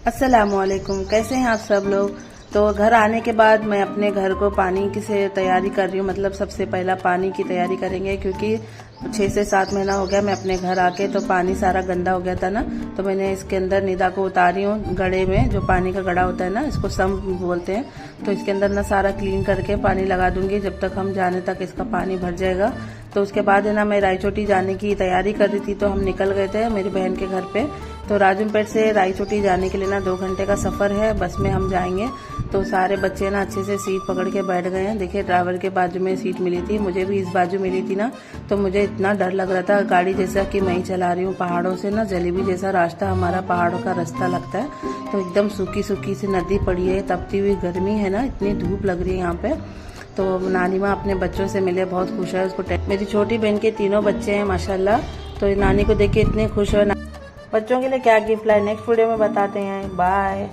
अस्सलामुअलैकुम, कैसे हैं आप सब लोग। तो घर आने के बाद मैं अपने घर को पानी की से तैयारी कर रही हूँ। मतलब सबसे पहला पानी की तैयारी करेंगे, क्योंकि 6 से 7 महीना हो गया मैं अपने घर आके, तो पानी सारा गंदा हो गया था ना। तो मैंने इसके अंदर निदा को उतारी हूँ गड़े में, जो पानी का गड़ा होता है ना, इसको सम बोलते हैं। तो इसके अंदर ना सारा क्लीन करके पानी लगा दूंगी जब तक हम जाने तक इसका पानी भर जाएगा। तो उसके बाद है ना, मैं रायचोटी जाने की तैयारी कर रही थी, तो हम निकल गए थे मेरी बहन के घर पे। तो राजमपेट से रायचोटी जाने के लिए ना 2 घंटे का सफर है, बस में हम जाएंगे। तो सारे बच्चे ना अच्छे से सीट पकड़ के बैठ गए हैं। देखिए, ड्राइवर के बाजू में सीट मिली थी, मुझे भी इस बाजू मिली थी ना। तो मुझे इतना डर लग रहा था, गाड़ी जैसा कि मैं ही चला रही हूँ। पहाड़ों से ना जलेबी जैसा रास्ता, हमारा पहाड़ों का रास्ता लगता है। तो एकदम सूखी सूखी सी नदी पड़ी है, तपती हुई गर्मी है ना, इतनी धूप लग रही है यहाँ पे। तो नानी माँ अपने बच्चों से मिले, बहुत खुश है उसको। मेरी छोटी बहन के 3 बच्चे हैं माशाल्लाह। तो नानी को देख के इतने खुश है। बच्चों के लिए क्या गिफ्ट लाए, नेक्स्ट वीडियो में बताते हैं। बाय।